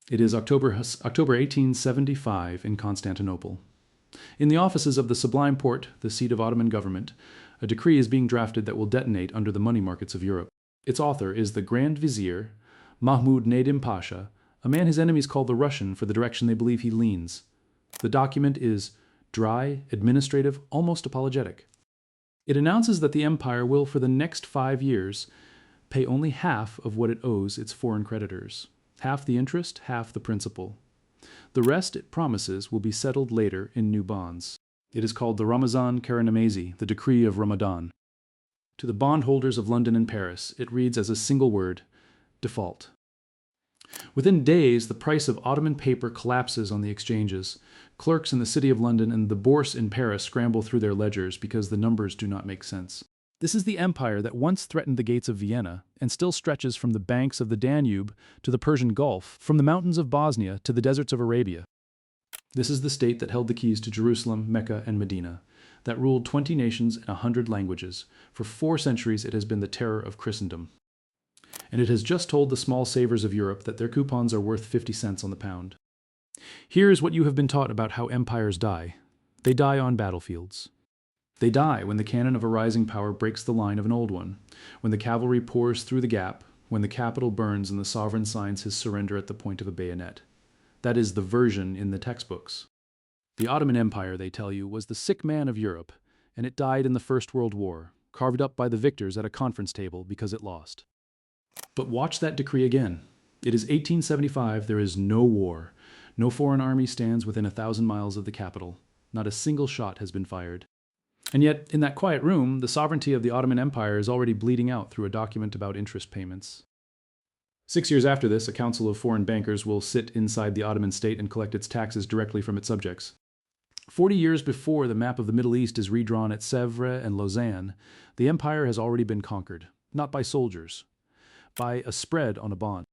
It is October 1875 in Constantinople. In the offices of the Sublime Porte, the seat of Ottoman government, a decree is being drafted that will detonate under the money markets of Europe. Its author is the Grand Vizier, Mahmud Nadim Pasha, a man his enemies call the Russian for the direction they believe he leans. The document is dry, administrative, almost apologetic. It announces that the empire will, for the next 5 years, pay only half of what it owes its foreign creditors. Half the interest, half the principal. The rest, it promises, will be settled later in new bonds. It is called the Ramazan Karanamezi, the Decree of Ramadan. To the bondholders of London and Paris, it reads as a single word, default. Within days, the price of Ottoman paper collapses on the exchanges. Clerks in the City of London and the Bourse in Paris scramble through their ledgers because the numbers do not make sense. This is the empire that once threatened the gates of Vienna and still stretches from the banks of the Danube to the Persian Gulf, from the mountains of Bosnia to the deserts of Arabia. This is the state that held the keys to Jerusalem, Mecca, and Medina, that ruled 20 nations and 100 languages. For 4 centuries it has been the terror of Christendom. And it has just told the small savers of Europe that their coupons are worth 50 cents on the pound. Here is what you have been taught about how empires die. They die on battlefields. They die when the cannon of a rising power breaks the line of an old one, when the cavalry pours through the gap, when the capital burns and the sovereign signs his surrender at the point of a bayonet. That is the version in the textbooks. The Ottoman Empire, they tell you, was the sick man of Europe, and it died in the First World War, carved up by the victors at a conference table because it lost. But watch that decree again. It is 1875, there is no war. No foreign army stands within 1,000 miles of the capital. Not a single shot has been fired. And yet, in that quiet room, the sovereignty of the Ottoman Empire is already bleeding out through a document about interest payments. 6 years after this, a council of foreign bankers will sit inside the Ottoman state and collect its taxes directly from its subjects. 40 years before the map of the Middle East is redrawn at Sèvres and Lausanne, the empire has already been conquered, not by soldiers, by a spread on a bond.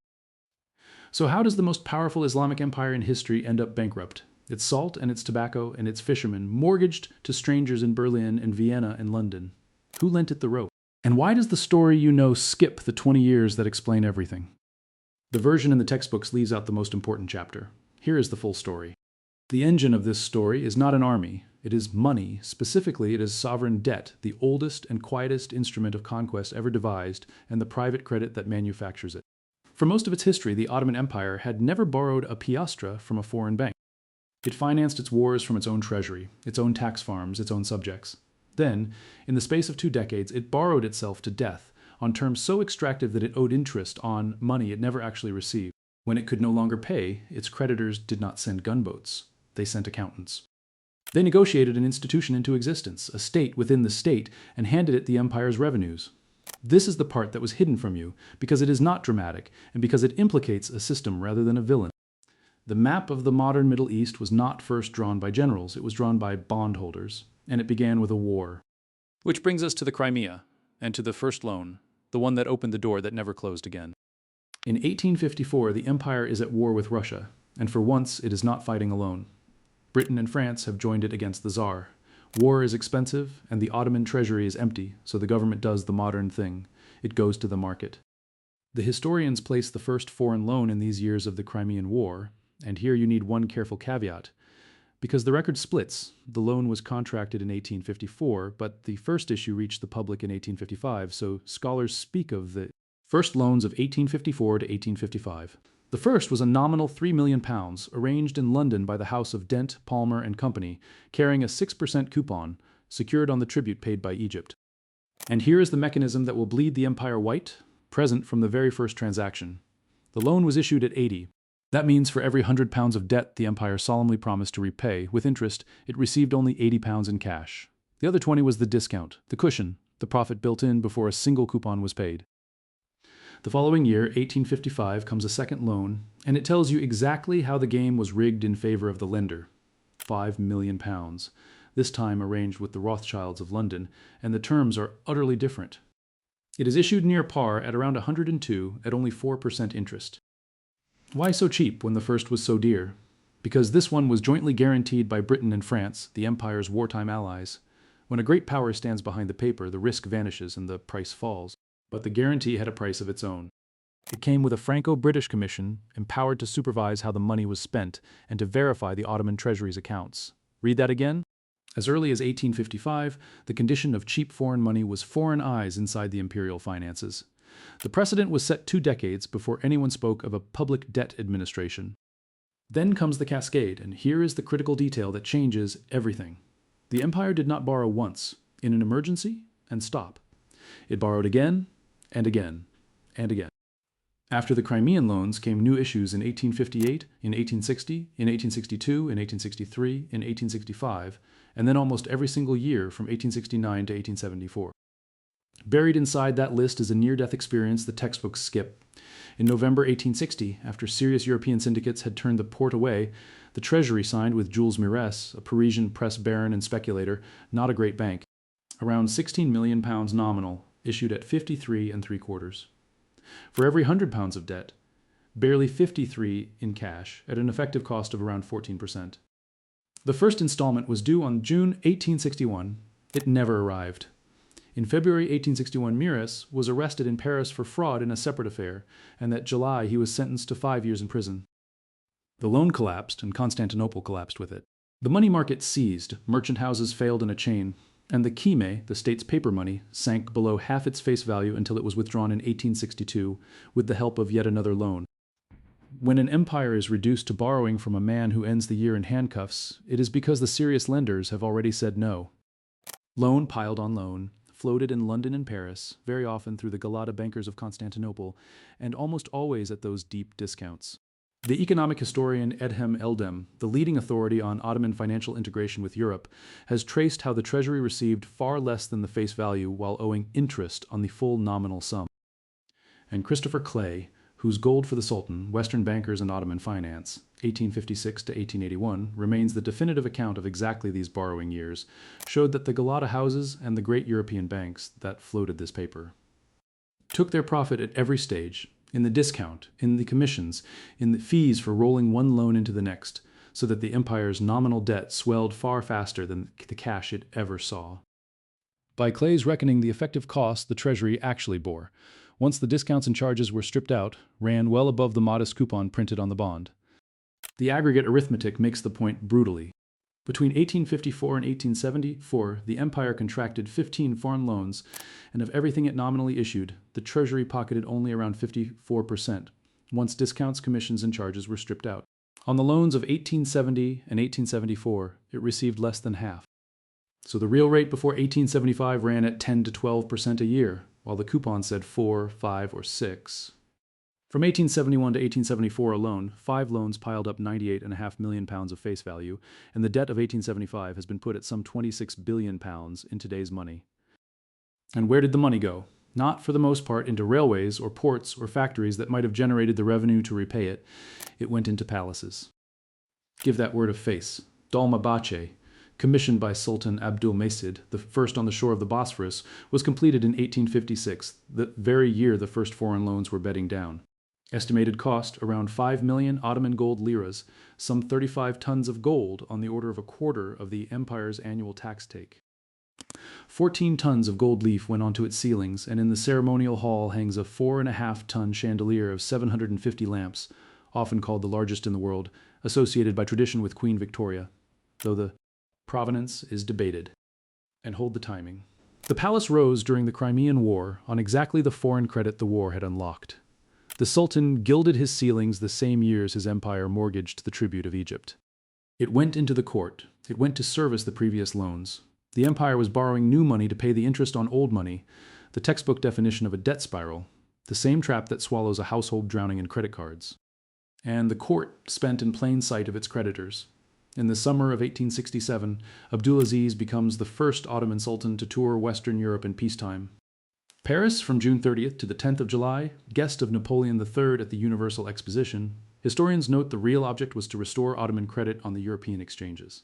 So how does the most powerful Islamic empire in history end up bankrupt? Its salt and its tobacco and its fishermen mortgaged to strangers in Berlin and Vienna and London. Who lent it the rope? And why does the story you know skip the 20 years that explain everything? The version in the textbooks leaves out the most important chapter. Here is the full story. The engine of this story is not an army. It is money. Specifically, it is sovereign debt, the oldest and quietest instrument of conquest ever devised, and the private credit that manufactures it. For most of its history, the Ottoman Empire had never borrowed a piastra from a foreign bank. It financed its wars from its own treasury, its own tax farms, its own subjects. Then, in the space of 2 decades, it borrowed itself to death on terms so extractive that it owed interest on money it never actually received. When it could no longer pay, its creditors did not send gunboats. They sent accountants. They negotiated an institution into existence, a state within the state, and handed it the empire's revenues. This is the part that was hidden from you, because it is not dramatic, and because it implicates a system rather than a villain. The map of the modern Middle East was not first drawn by generals, it was drawn by bondholders, and it began with a war. Which brings us to the Crimea, and to the first loan, the one that opened the door that never closed again. In 1854, the empire is at war with Russia, and for once it is not fighting alone. Britain and France have joined it against the Tsar. War is expensive, and the Ottoman treasury is empty, so the government does the modern thing. It goes to the market. The historians place the first foreign loan in these years of the Crimean War, and here you need one careful caveat. Because the record splits, the loan was contracted in 1854, but the first issue reached the public in 1855, so scholars speak of the first loans of 1854 to 1855. The first was a nominal £3 million, arranged in London by the House of Dent, Palmer and Company, carrying a 6% coupon, secured on the tribute paid by Egypt. And here is the mechanism that will bleed the empire white, present from the very first transaction. The loan was issued at 80. That means for every £100 of debt the empire solemnly promised to repay, with interest, it received only £80 in cash. The other 20 was the discount, the cushion, the profit built in before a single coupon was paid. The following year, 1855, comes a second loan, and it tells you exactly how the game was rigged in favor of the lender. £5 million, this time arranged with the Rothschilds of London, and the terms are utterly different. It is issued near par at around 102 at only 4% interest. Why so cheap when the first was so dear? Because this one was jointly guaranteed by Britain and France, the empire's wartime allies. When a great power stands behind the paper, the risk vanishes and the price falls. But the guarantee had a price of its own. It came with a Franco-British commission, empowered to supervise how the money was spent and to verify the Ottoman treasury's accounts. Read that again? As early as 1855, the condition of cheap foreign money was foreign eyes inside the imperial finances. The precedent was set 2 decades before anyone spoke of a public debt administration. Then comes the cascade, and here is the critical detail that changes everything. The empire did not borrow once, in an emergency, and stop. It borrowed again, and again, and again. After the Crimean loans came new issues in 1858, in 1860, in 1862, in 1863, in 1865, and then almost every single year from 1869 to 1874. Buried inside that list is a near-death experience the textbooks skip. In November 1860, after serious European syndicates had turned the port away, the Treasury signed with Jules Mires, a Parisian press baron and speculator, not a great bank, around £16 million nominal, issued at 53 3/4. For every £100 of debt, barely 53 in cash, at an effective cost of around 14%. The first installment was due on June 1861. It never arrived. In February 1861, Mires was arrested in Paris for fraud in a separate affair, and that July he was sentenced to 5 years in prison. The loan collapsed, and Constantinople collapsed with it. The money market seized, merchant houses failed in a chain, and the kime, the state's paper money, sank below half its face value until it was withdrawn in 1862 with the help of yet another loan. When an empire is reduced to borrowing from a man who ends the year in handcuffs, it is because the serious lenders have already said no. Loan piled on loan, floated in London and Paris, very often through the Galata bankers of Constantinople, and almost always at those deep discounts. The economic historian Edhem Eldem, the leading authority on Ottoman financial integration with Europe, has traced how the treasury received far less than the face value while owing interest on the full nominal sum. And Christopher Clay, whose Gold for the Sultan, Western Bankers and Ottoman Finance, 1856 to 1881, remains the definitive account of exactly these borrowing years, showed that the Galata houses and the great European banks that floated this paper took their profit at every stage, in the discount, in the commissions, in the fees for rolling one loan into the next, so that the empire's nominal debt swelled far faster than the cash it ever saw. By Clay's reckoning, the effective cost the treasury actually bore, once the discounts and charges were stripped out, ran well above the modest coupon printed on the bond. The aggregate arithmetic makes the point brutally. Between 1854 and 1874, the empire contracted 15 foreign loans, and of everything it nominally issued, the treasury pocketed only around 54%, once discounts, commissions, and charges were stripped out. On the loans of 1870 and 1874, it received less than half. So the real rate before 1875 ran at 10 to 12% a year, while the coupon said 4, 5, or 6. From 1871 to 1874 alone, 5 loans piled up £98.5 million of face value, and the debt of 1875 has been put at some £26 billion in today's money. And where did the money go? Not, for the most part, into railways or ports or factories that might have generated the revenue to repay it. It went into palaces. Give that word a face. Dolmabahce, commissioned by Sultan Abdul Mesid, the first on the shore of the Bosphorus, was completed in 1856, the very year the first foreign loans were bedding down. Estimated cost, around 5 million Ottoman gold liras, some 35 tons of gold, on the order of a quarter of the empire's annual tax take. 14 tons of gold leaf went onto its ceilings, and in the ceremonial hall hangs a 4.5-ton chandelier of 750 lamps, often called the largest in the world, associated by tradition with Queen Victoria, though the provenance is debated. And hold the timing. The palace rose during the Crimean War on exactly the foreign credit the war had unlocked. The Sultan gilded his ceilings the same years his empire mortgaged the tribute of Egypt. It went into the court. It went to service the previous loans. The empire was borrowing new money to pay the interest on old money, the textbook definition of a debt spiral, the same trap that swallows a household drowning in credit cards. And the court spent in plain sight of its creditors. In the summer of 1867, Abdulaziz becomes the first Ottoman Sultan to tour Western Europe in peacetime. Paris, from June 30th to the 10th of July, guest of Napoleon III at the Universal Exposition, historians note the real object was to restore Ottoman credit on the European exchanges.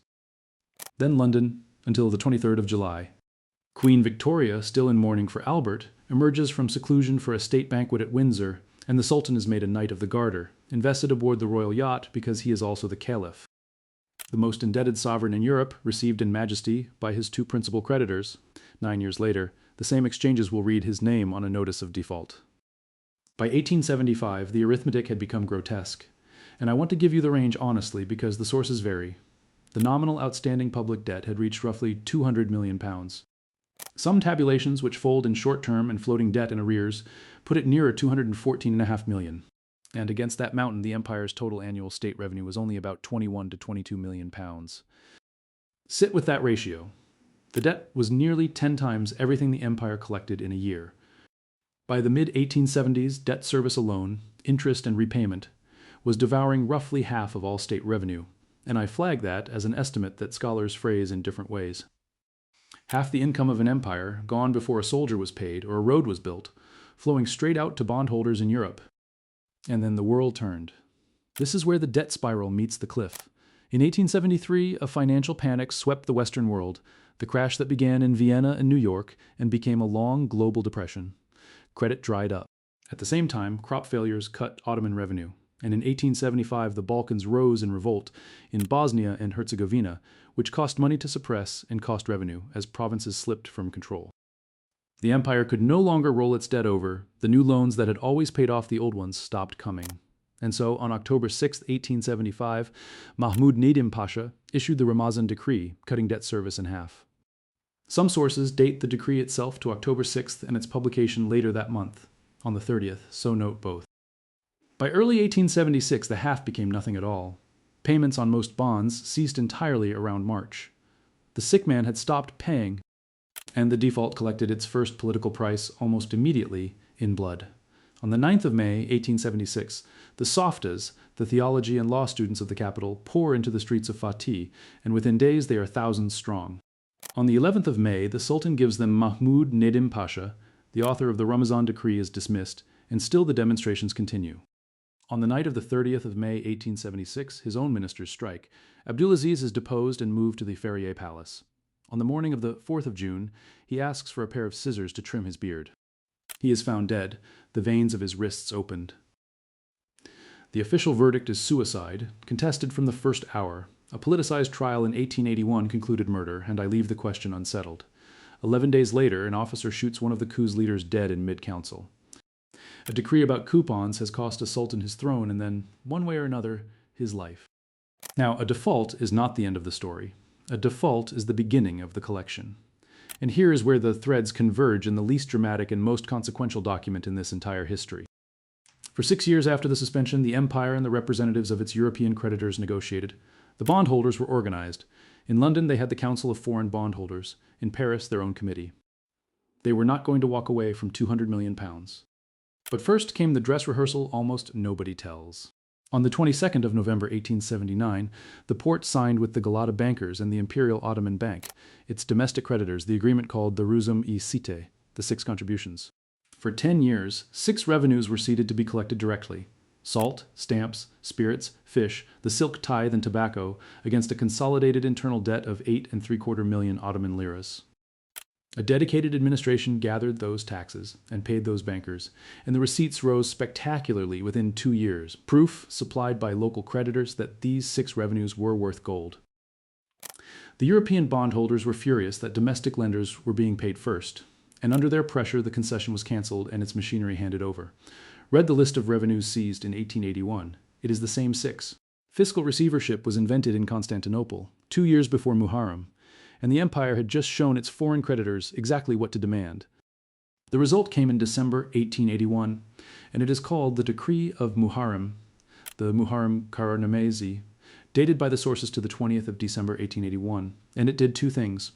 Then London, until the 23rd of July. Queen Victoria, still in mourning for Albert, emerges from seclusion for a state banquet at Windsor, and the Sultan is made a Knight of the Garter, invested aboard the royal yacht because he is also the Caliph. The most indebted sovereign in Europe, received in majesty by his 2 principal creditors. 9 years later, the same exchanges will read his name on a notice of default. By 1875, the arithmetic had become grotesque, and I want to give you the range honestly because the sources vary. The nominal outstanding public debt had reached roughly £200 million. Some tabulations, which fold in short-term and floating debt in arrears, put it nearer $214.5 million. And against that mountain, the empire's total annual state revenue was only about £21 to £22 million. Sit with that ratio. The debt was nearly 10 times everything the empire collected in a year. By the mid-1870s, debt service alone, interest and repayment, was devouring roughly half of all state revenue, and I flag that as an estimate that scholars phrase in different ways. Half the income of an empire, gone before a soldier was paid or a road was built, flowing straight out to bondholders in Europe. And then the world turned. This is where the debt spiral meets the cliff. In 1873, a financial panic swept the Western world, the crash that began in Vienna and New York and became a long global depression. Credit dried up. At the same time, crop failures cut Ottoman revenue, and in 1875 the Balkans rose in revolt in Bosnia and Herzegovina, which cost money to suppress and cost revenue as provinces slipped from control. The empire could no longer roll its debt over. The new loans that had always paid off the old ones stopped coming. And so, on October 6, 1875, Mahmud Nedim Pasha issued the Ramazan decree, cutting debt service in half. Some sources date the decree itself to October 6th and its publication later that month, on the 30th, so note both. By early 1876, the half became nothing at all. Payments on most bonds ceased entirely around March. The sick man had stopped paying, and the default collected its first political price almost immediately in blood. On the 9th of May, 1876, the Softas, the theology and law students of the capital, pour into the streets of Fatih, and within days they are thousands strong. On the 11th of May, the Sultan gives them Mahmud Nedim Pasha. The author of the Ramazan decree is dismissed, and still the demonstrations continue. On the night of the 30th of May, 1876, his own ministers strike. Abdulaziz is deposed and moved to the Ferrier Palace. On the morning of the 4th of June, he asks for a pair of scissors to trim his beard. He is found dead, the veins of his wrists opened. The official verdict is suicide, contested from the first hour. A politicized trial in 1881 concluded murder, and I leave the question unsettled. 11 days later, an officer shoots one of the coup's leaders dead in mid-council. A decree about coupons has cost a sultan his throne and then, one way or another, his life. Now, a default is not the end of the story. A default is the beginning of the collection. And here is where the threads converge in the least dramatic and most consequential document in this entire history. For 6 years after the suspension, the empire and the representatives of its European creditors negotiated. The bondholders were organized. In London, they had the Council of Foreign Bondholders. In Paris, their own committee. They were not going to walk away from £200 million. But first came the dress rehearsal almost nobody tells. On the 22nd of November 1879, the Porte signed with the Galata bankers and the Imperial Ottoman Bank, its domestic creditors, the agreement called the Rusum-i-Site, the 6 contributions. For 10 years, 6 revenues were ceded to be collected directly: salt, stamps, spirits, fish, the silk tithe and tobacco, against a consolidated internal debt of 8¾ million Ottoman liras. A dedicated administration gathered those taxes and paid those bankers, and the receipts rose spectacularly within 2 years, proof supplied by local creditors that these 6 revenues were worth gold. The European bondholders were furious that domestic lenders were being paid first, and under their pressure the concession was cancelled and its machinery handed over. Read the list of revenues seized in 1881. It is the same 6. Fiscal receivership was invented in Constantinople, 2 years before Muharrem, and the empire had just shown its foreign creditors exactly what to demand. The result came in December 1881, and it is called the Decree of Muharrem, the Muharrem Kararnamezi, dated by the sources to the 20th of December 1881, and it did 2 things.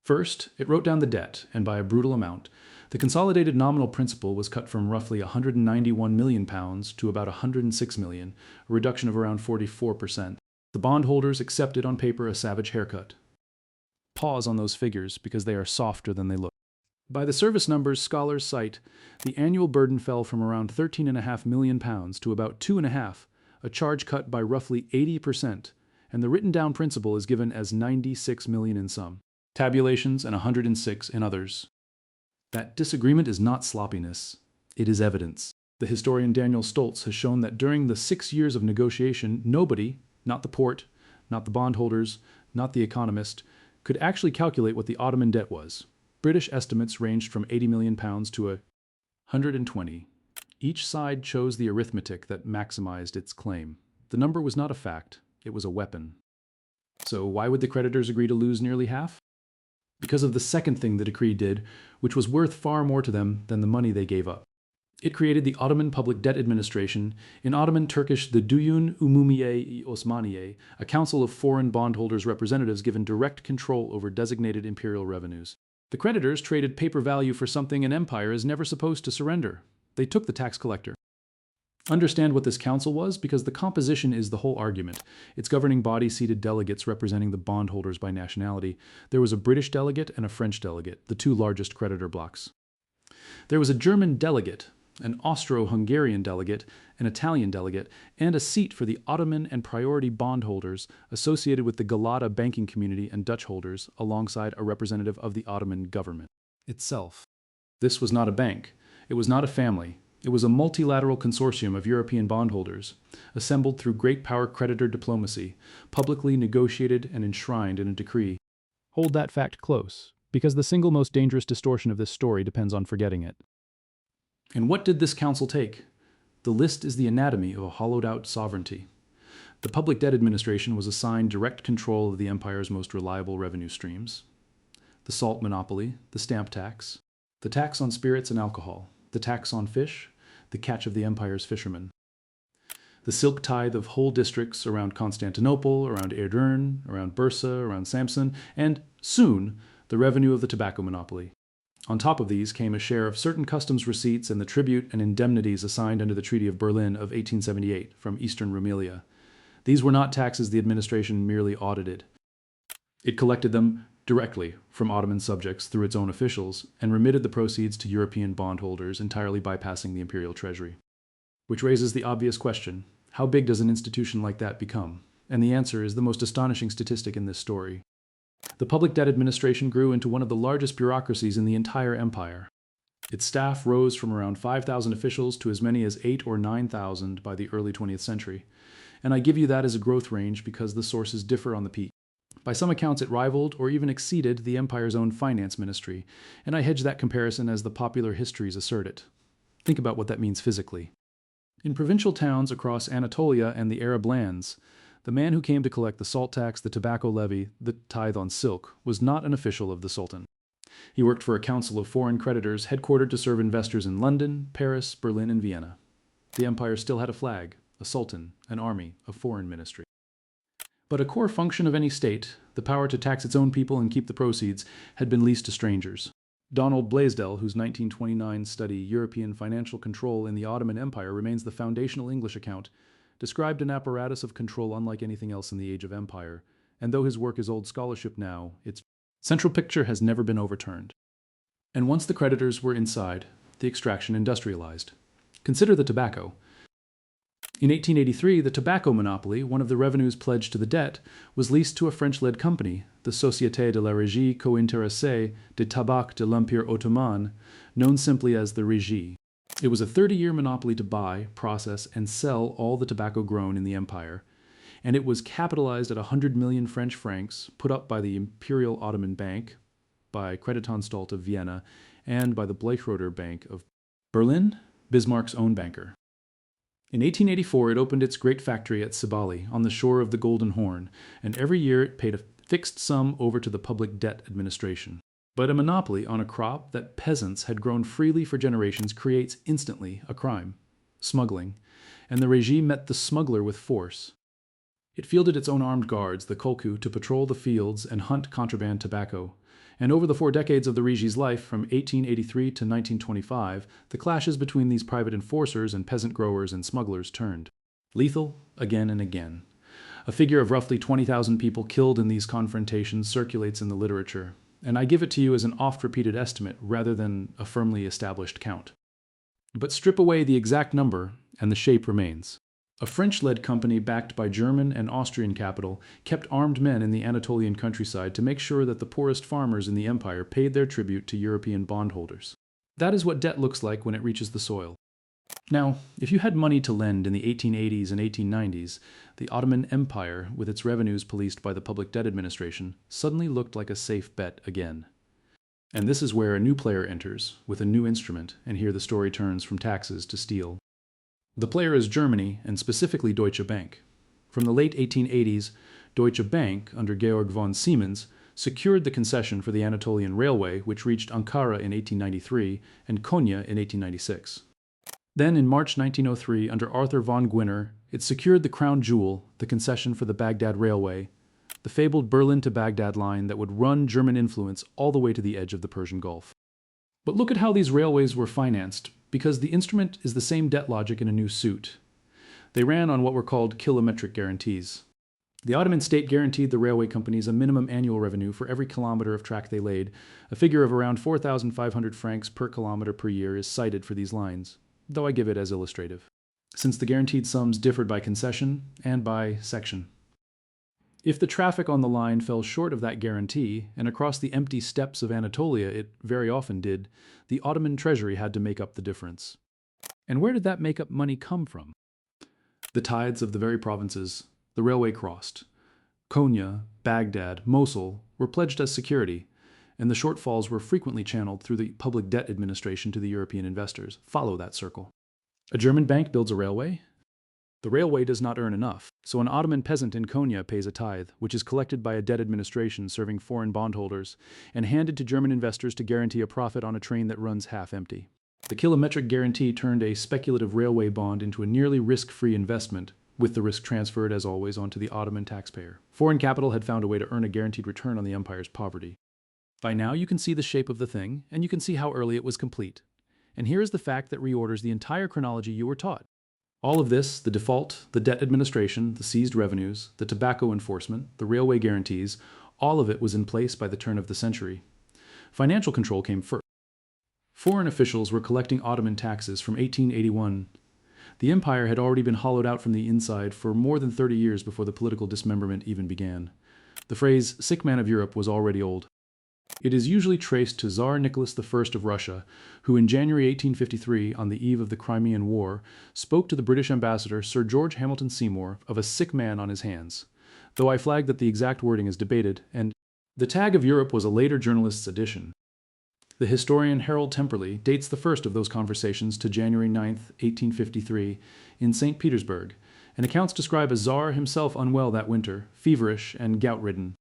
First, it wrote down the debt, and by a brutal amount. The consolidated nominal principal was cut from roughly £191 million to about £106 million, a reduction of around 44%. The bondholders accepted on paper a savage haircut. Pause on those figures because they are softer than they look. By the service numbers scholars cite, the annual burden fell from around £13.5 million to about £2.5, a charge cut by roughly 80%, and the written down principal is given as £96 million in some tabulations and 106 in others. That disagreement is not sloppiness, it is evidence. The historian Daniel Stoltz has shown that during the 6 years of negotiation, nobody, not the Porte, not the bondholders, not the economist, could actually calculate what the Ottoman debt was. British estimates ranged from £80 million to 120. Each side chose the arithmetic that maximized its claim. The number was not a fact, it was a weapon. So why would the creditors agree to lose nearly half? Because of the second thing the decree did, which was worth far more to them than the money they gave up. It created the Ottoman Public Debt Administration, in Ottoman Turkish the Duyun Umumiye Osmaniye, a council of foreign bondholders' representatives given direct control over designated imperial revenues. The creditors traded paper value for something an empire is never supposed to surrender. They took the tax collector. Understand what this council was, because the composition is the whole argument. Its governing body seated delegates representing the bondholders by nationality. There was a British delegate and a French delegate, the two largest creditor blocs. There was a German delegate, an Austro-Hungarian delegate, an Italian delegate, and a seat for the Ottoman and priority bondholders associated with the Galata banking community and Dutch holders, alongside a representative of the Ottoman government itself. This was not a bank. It was not a family. It was a multilateral consortium of European bondholders, assembled through great power creditor diplomacy, publicly negotiated and enshrined in a decree. Hold that fact close, because the single most dangerous distortion of this story depends on forgetting it. And what did this council take? The list is the anatomy of a hollowed-out sovereignty. The Public Debt Administration was assigned direct control of the empire's most reliable revenue streams: the salt monopoly, the stamp tax, the tax on spirits and alcohol, the tax on fish, the catch of the empire's fishermen, the silk tithe of whole districts around Constantinople, around Edirne, around Bursa, around Samsun, and, soon, the revenue of the tobacco monopoly. On top of these came a share of certain customs receipts and the tribute and indemnities assigned under the Treaty of Berlin of 1878 from Eastern Rumelia. These were not taxes the administration merely audited. It collected them directly from Ottoman subjects through its own officials, and remitted the proceeds to European bondholders, entirely bypassing the imperial treasury. Which raises the obvious question: how big does an institution like that become? And the answer is the most astonishing statistic in this story. The Public Debt Administration grew into one of the largest bureaucracies in the entire empire. Its staff rose from around 5,000 officials to as many as 8,000 or 9,000 by the early 20th century. And I give you that as a growth range because the sources differ on the peak. By some accounts, it rivaled or even exceeded the empire's own finance ministry, and I hedge that comparison as the popular histories assert it. Think about what that means physically. In provincial towns across Anatolia and the Arab lands, the man who came to collect the salt tax, the tobacco levy, the tithe on silk, was not an official of the Sultan. He worked for a council of foreign creditors headquartered to serve investors in London, Paris, Berlin, and Vienna. The empire still had a flag, a sultan, an army, a foreign ministry. But a core function of any state, the power to tax its own people and keep the proceeds, had been leased to strangers. Donald Blaisdell, whose 1929 study European Financial Control in the Ottoman Empire remains the foundational English account, described an apparatus of control unlike anything else in the Age of Empire, and though his work is old scholarship now, its central picture has never been overturned. And once the creditors were inside, the extraction industrialized. Consider the tobacco. In 1883, the tobacco monopoly, one of the revenues pledged to the debt, was leased to a French-led company, the Société de la Régie Cointéressée de Tabac de l'Empire Ottoman, known simply as the Régie. It was a 30-year monopoly to buy, process, and sell all the tobacco grown in the empire, and it was capitalized at 100 million French francs, put up by the Imperial Ottoman Bank, by Creditanstalt of Vienna, and by the Bleichroder Bank of Berlin, Bismarck's own banker. In 1884, it opened its great factory at Cibali, on the shore of the Golden Horn, and every year it paid a fixed sum over to the Public Debt Administration. But a monopoly on a crop that peasants had grown freely for generations creates instantly a crime: smuggling, and the regime met the smuggler with force. It fielded its own armed guards, the kolku, to patrol the fields and hunt contraband tobacco. And over the 4 decades of the regime's life, from 1883 to 1925, the clashes between these private enforcers and peasant growers and smugglers turned. Lethal, again and again. A figure of roughly 20,000 people killed in these confrontations circulates in the literature, and I give it to you as an oft-repeated estimate rather than a firmly established count. But strip away the exact number, and the shape remains. A French-led company backed by German and Austrian capital kept armed men in the Anatolian countryside to make sure that the poorest farmers in the empire paid their tribute to European bondholders. That is what debt looks like when it reaches the soil. Now, if you had money to lend in the 1880s and 1890s, the Ottoman Empire, with its revenues policed by the Public Debt Administration, suddenly looked like a safe bet again. And this is where a new player enters, with a new instrument, and here the story turns from taxes to steel. The player is Germany, and specifically Deutsche Bank. From the late 1880s, Deutsche Bank, under Georg von Siemens, secured the concession for the Anatolian Railway, which reached Ankara in 1893 and Konya in 1896. Then, in March 1903, under Arthur von Gwinner, it secured the crown jewel, the concession for the Baghdad Railway, the fabled Berlin to Baghdad line that would run German influence all the way to the edge of the Persian Gulf. But look at how these railways were financed, because the instrument is the same debt logic in a new suit. They ran on what were called kilometric guarantees. The Ottoman state guaranteed the railway companies a minimum annual revenue for every kilometer of track they laid. A figure of around 4,500 francs per kilometer per year is cited for these lines, though I give it as illustrative, since the guaranteed sums differed by concession and by section. If the traffic on the line fell short of that guarantee, and across the empty steppes of Anatolia it very often did, the Ottoman treasury had to make up the difference. And where did that make-up money come from? The tithes of the very provinces the railway crossed. Konya, Baghdad, Mosul were pledged as security, and the shortfalls were frequently channeled through the public debt administration to the European investors. Follow that circle. A German bank builds a railway? The railway does not earn enough, so an Ottoman peasant in Konya pays a tithe, which is collected by a debt administration serving foreign bondholders, and handed to German investors to guarantee a profit on a train that runs half empty. The kilometric guarantee turned a speculative railway bond into a nearly risk-free investment, with the risk transferred, as always, onto the Ottoman taxpayer. Foreign capital had found a way to earn a guaranteed return on the empire's poverty. By now you can see the shape of the thing, and you can see how early it was complete. And here is the fact that reorders the entire chronology you were taught. All of this, the default, the debt administration, the seized revenues, the tobacco enforcement, the railway guarantees, all of it was in place by the turn of the century. Financial control came first. Foreign officials were collecting Ottoman taxes from 1881. The empire had already been hollowed out from the inside for more than 30 years before the political dismemberment even began. The phrase, sick man of Europe, was already old. It is usually traced to Tsar Nicholas I of Russia, who in January 1853, on the eve of the Crimean War, spoke to the British ambassador Sir George Hamilton Seymour of a sick man on his hands, though I flag that the exact wording is debated, and the tag of Europe was a later journalist's addition. The historian Harold Temperley dates the first of those conversations to January 9, 1853, in St. Petersburg, and accounts describe a Tsar himself unwell that winter, feverish and gout-ridden.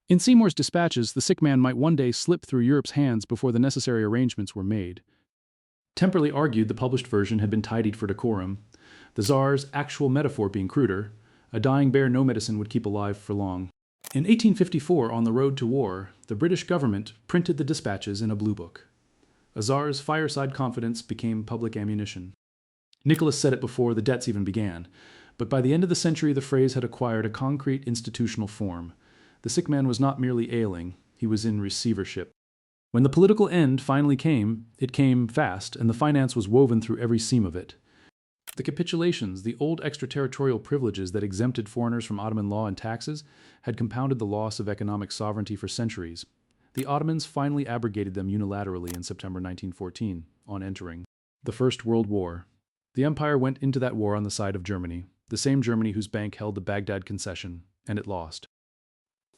In Seymour's dispatches, the sick man might one day slip through Europe's hands before the necessary arrangements were made. Temperley argued the published version had been tidied for decorum, the Tsar's actual metaphor being cruder: a dying bear no medicine would keep alive for long. In 1854, on the road to war, the British government printed the dispatches in a blue book. A Tsar's fireside confidence became public ammunition. Nicholas said it before the debts even began, but by the end of the century the phrase had acquired a concrete institutional form. The sick man was not merely ailing, he was in receivership. When the political end finally came, it came fast, and the finance was woven through every seam of it. The capitulations, the old extraterritorial privileges that exempted foreigners from Ottoman law and taxes, had compounded the loss of economic sovereignty for centuries. The Ottomans finally abrogated them unilaterally in September 1914, on entering the First World War. The empire went into that war on the side of Germany, the same Germany whose bank held the Baghdad concession, and it lost.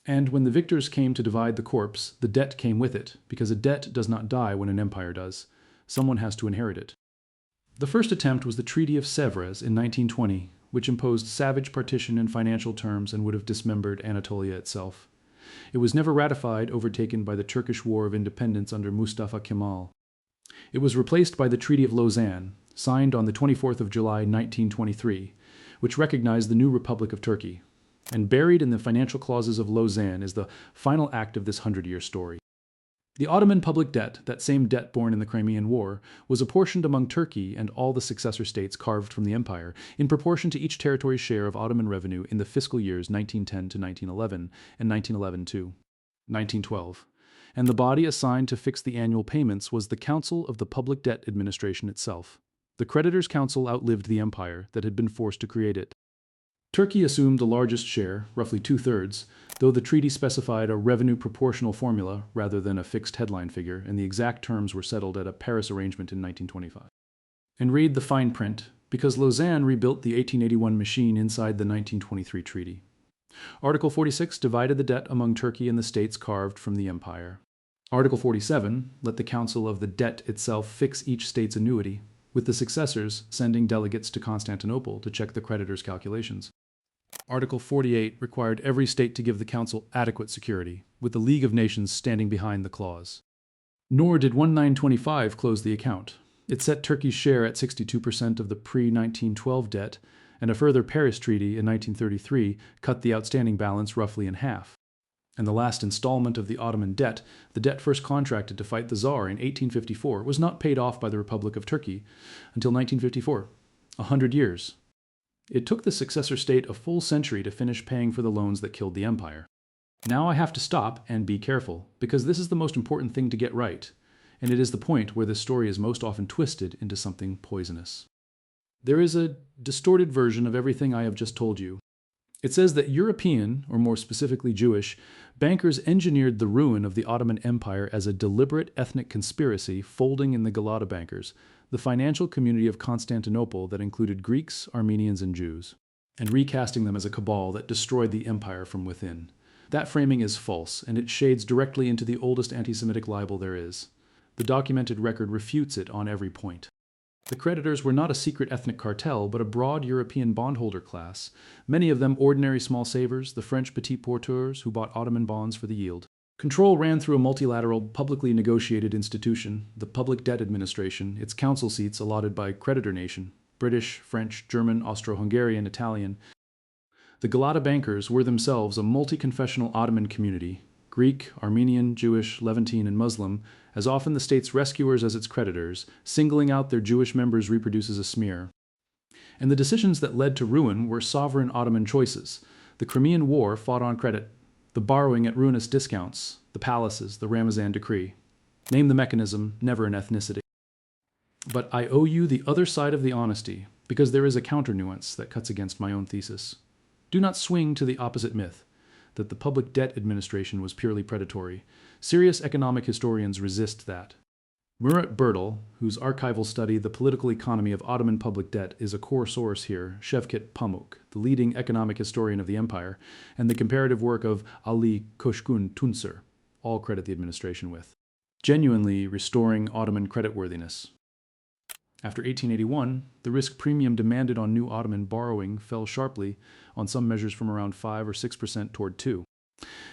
And when the victors came to divide the corpse, the debt came with it, because a debt does not die when an empire does. Someone has to inherit it. The first attempt was the Treaty of Sèvres in 1920, which imposed savage partition in financial terms and would have dismembered Anatolia itself. It was never ratified, overtaken by the Turkish War of Independence under Mustafa Kemal. It was replaced by the Treaty of Lausanne, signed on the 24th of July 1923, which recognized the new Republic of Turkey. And buried in the financial clauses of Lausanne is the final act of this 100-year story. The Ottoman public debt, that same debt born in the Crimean War, was apportioned among Turkey and all the successor states carved from the empire, in proportion to each territory's share of Ottoman revenue in the fiscal years 1910 to 1911, and 1911 to 1912. And the body assigned to fix the annual payments was the Council of the Public Debt Administration itself. The Creditors' Council outlived the empire that had been forced to create it. Turkey assumed the largest share, roughly 2/3, though the treaty specified a revenue proportional formula rather than a fixed headline figure, and the exact terms were settled at a Paris arrangement in 1925. And read the fine print, because Lausanne rebuilt the 1881 machine inside the 1923 treaty. Article 46 divided the debt among Turkey and the states carved from the empire. Article 47 let the Council of the Debt itself fix each state's annuity, with the successors sending delegates to Constantinople to check the creditors' calculations. Article 48 required every state to give the Council adequate security, with the League of Nations standing behind the clause. Nor did 1925 close the account. It set Turkey's share at 62% of the pre-1912 debt, and a further Paris Treaty in 1933 cut the outstanding balance roughly in half. And the last installment of the Ottoman debt, the debt first contracted to fight the Tsar in 1854, was not paid off by the Republic of Turkey until 1954, 100 years. It took the successor state a full century to finish paying for the loans that killed the empire. Now I have to stop and be careful, because this is the most important thing to get right, and it is the point where this story is most often twisted into something poisonous. There is a distorted version of everything I have just told you. It says that European, or more specifically Jewish, bankers engineered the ruin of the Ottoman Empire as a deliberate ethnic conspiracy folding in the Galata bankers, the financial community of Constantinople that included Greeks, Armenians, and Jews, and recasting them as a cabal that destroyed the empire from within. That framing is false, and it shades directly into the oldest anti-Semitic libel there is. The documented record refutes it on every point. The creditors were not a secret ethnic cartel, but a broad European bondholder class, many of them ordinary small savers, the French petit porteurs who bought Ottoman bonds for the yield. Control ran through a multilateral, publicly negotiated institution, the Public Debt Administration, its council seats allotted by creditor nation, British, French, German, Austro-Hungarian, Italian. The Galata bankers were themselves a multi-confessional Ottoman community, Greek, Armenian, Jewish, Levantine, and Muslim, as often the state's rescuers as its creditors. Singling out their Jewish members reproduces a smear. And the decisions that led to ruin were sovereign Ottoman choices. The Crimean War fought on credit, the borrowing at ruinous discounts, the palaces, the Ramazan decree. Name the mechanism, never an ethnicity. But I owe you the other side of the honesty, because there is a counter-nuance that cuts against my own thesis. Do not swing to the opposite myth, that the Public Debt Administration was purely predatory. Serious economic historians resist that. Murat Bertel, whose archival study, The Political Economy of Ottoman Public Debt, is a core source here, Şevket Pamuk, the leading economic historian of the empire, and the comparative work of Ali Koşkun Tuncer, all credit the administration with, genuinely restoring Ottoman creditworthiness. After 1881, the risk premium demanded on new Ottoman borrowing fell sharply, on some measures from around 5 or 6% toward 2%.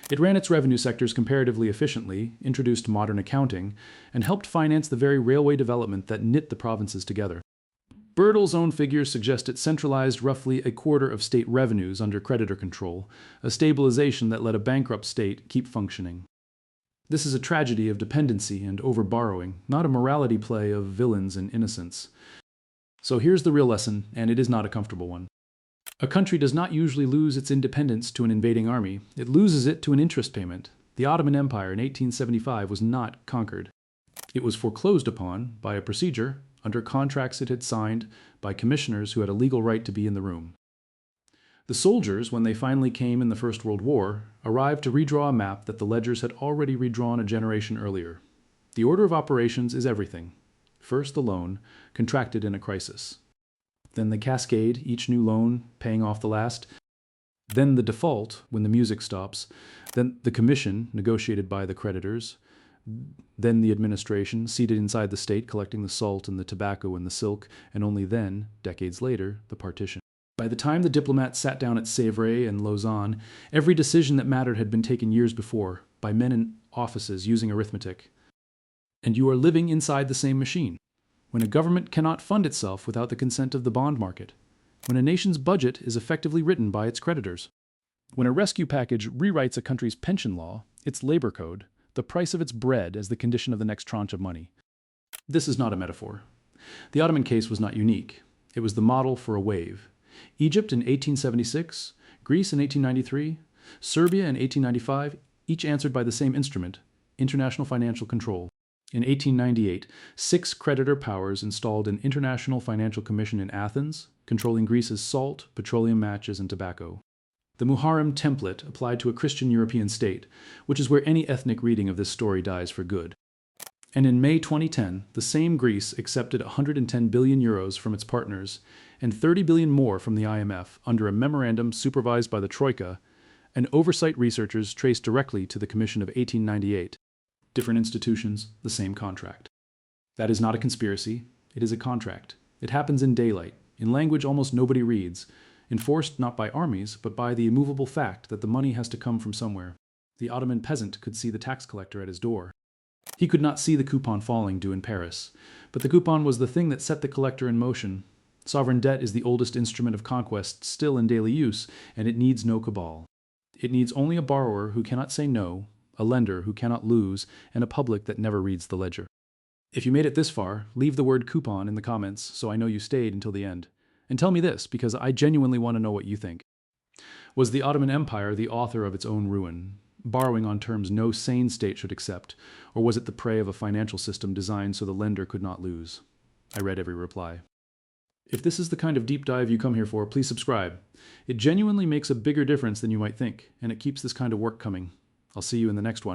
It ran its revenue sectors comparatively efficiently, introduced modern accounting, and helped finance the very railway development that knit the provinces together. Bertel's own figures suggest it centralized roughly a quarter of state revenues under creditor control, a stabilization that let a bankrupt state keep functioning. This is a tragedy of dependency and overborrowing, not a morality play of villains and innocents. So here's the real lesson, and it is not a comfortable one. A country does not usually lose its independence to an invading army. It loses it to an interest payment. The Ottoman Empire in 1875 was not conquered. It was foreclosed upon by a procedure under contracts it had signed by commissioners who had a legal right to be in the room. The soldiers, when they finally came in the First World War, arrived to redraw a map that the ledgers had already redrawn a generation earlier. The order of operations is everything. First the loan, contracted in a crisis. Then the cascade, each new loan paying off the last. Then the default, when the music stops. Then the commission, negotiated by the creditors. Then the administration, seated inside the state, collecting the salt and the tobacco and the silk. And only then, decades later, the partition. By the time the diplomats sat down at Sèvres and Lausanne, every decision that mattered had been taken years before, by men in offices using arithmetic. And you are living inside the same machine. When a government cannot fund itself without the consent of the bond market, when a nation's budget is effectively written by its creditors, when a rescue package rewrites a country's pension law, its labor code, the price of its bread as the condition of the next tranche of money. This is not a metaphor. The Ottoman case was not unique. It was the model for a wave. Egypt in 1876, Greece in 1893, Serbia in 1895, each answered by the same instrument, international financial control. In 1898, 6 creditor powers installed an International Financial Commission in Athens, controlling Greece's salt, petroleum matches, and tobacco. The Muharrem template applied to a Christian European state, which is where any ethnic reading of this story dies for good. And in May 2010, the same Greece accepted 110 billion euros from its partners and 30 billion more from the IMF under a memorandum supervised by the Troika, and oversight researchers traced directly to the Commission of 1898. Different institutions, the same contract. That is not a conspiracy, it is a contract. It happens in daylight, in language almost nobody reads, enforced not by armies, but by the immovable fact that the money has to come from somewhere. The Ottoman peasant could see the tax collector at his door. He could not see the coupon falling due in Paris, but the coupon was the thing that set the collector in motion. Sovereign debt is the oldest instrument of conquest still in daily use, and it needs no cabal. It needs only a borrower who cannot say no, a lender who cannot lose, and a public that never reads the ledger. If you made it this far, leave the word coupon in the comments so I know you stayed until the end. And tell me this, because I genuinely want to know what you think. Was the Ottoman Empire the author of its own ruin, borrowing on terms no sane state should accept, or was it the prey of a financial system designed so the lender could not lose? I read every reply. If this is the kind of deep dive you come here for, please subscribe. It genuinely makes a bigger difference than you might think, and it keeps this kind of work coming. I'll see you in the next one.